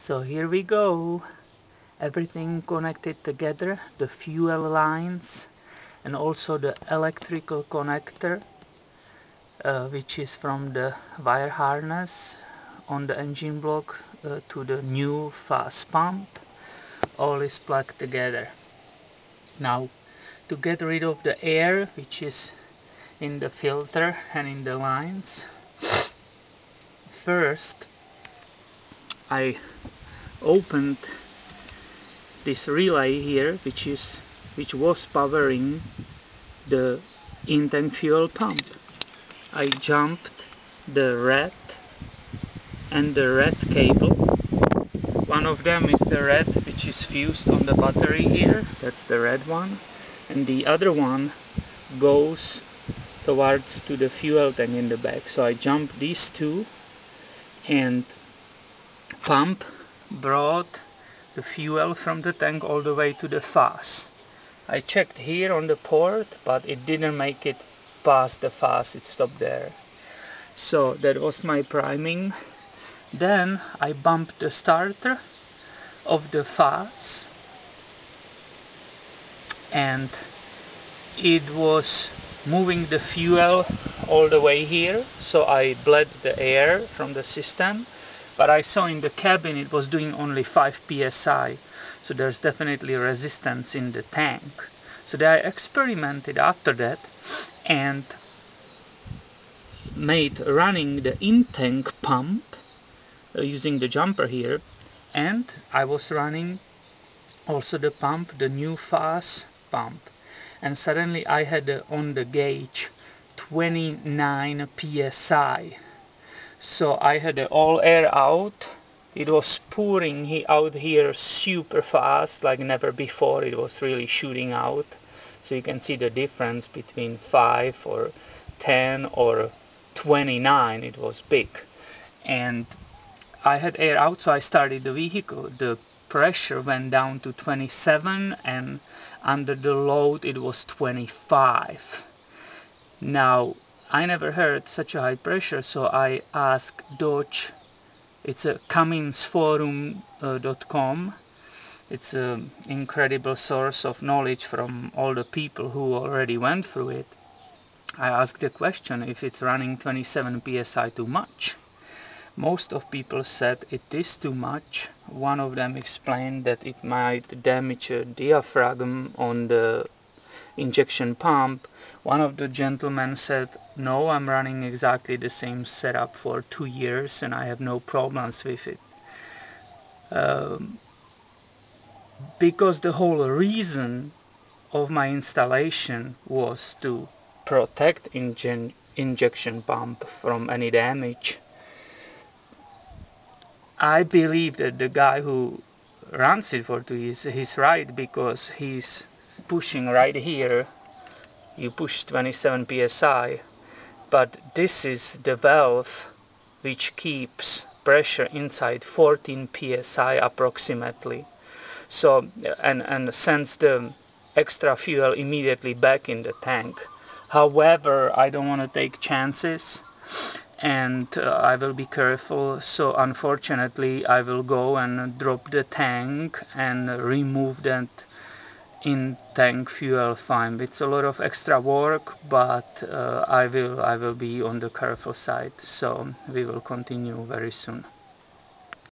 So here we go, everything connected together, the fuel lines and also the electrical connector, which is from the wire harness on the engine block to the new FASS pump. All is plugged together. Now, to get rid of the air which is in the filter and in the lines, first I opened this relay here, which was powering the in-tank fuel pump. I jumped the red and the red cable. One of them is the red which is fused on the battery here, that's the red one, and the other one goes towards to the fuel tank in the back. So I jumped these two, and pump brought the fuel from the tank all the way to the FASS. I checked here on the port, but it didn't make it past the FASS, it stopped there. So that was my priming. Then I bumped the starter of the FASS, and it was moving the fuel all the way here, so I bled the air from the system. But I saw in the cabin it was doing only 5 psi, so there's definitely resistance in the tank. So then I experimented after that and made running the in-tank pump using the jumper here, and I was running also the pump, the new FASS pump, and suddenly I had on the gauge 29 psi. So I had all air out. It was pouring out here super fast, like never before. It was really shooting out. So you can see the difference between 5 or 10 or 29. It was big. And I had air out, so I started the vehicle. The pressure went down to 27, and under the load it was 25. Now, I never heard such a high pressure, so I asked Doge. It's a Cummins forum.com. It's an incredible source of knowledge from all the people who already went through it. I asked the question if it's running 27 psi too much. Most of people said it is too much. One of them explained that it might damage a diaphragm on the injection pump. One of the gentlemen said, no, I'm running exactly the same setup for 2 years and I have no problems with it. Because the whole reason of my installation was to protect injection pump from any damage. I believe that the guy who runs it for 2 years, he's right, because he's pushing right here. You push 27 psi, but this is the valve which keeps pressure inside 14 psi approximately. So and sends the extra fuel immediately back in the tank. However, I don't want to take chances, and I will be careful. So unfortunately, I will go and drop the tank and remove that in-tank fuel fine. It's a lot of extra work, but I will be on the careful side. So we will continue very soon.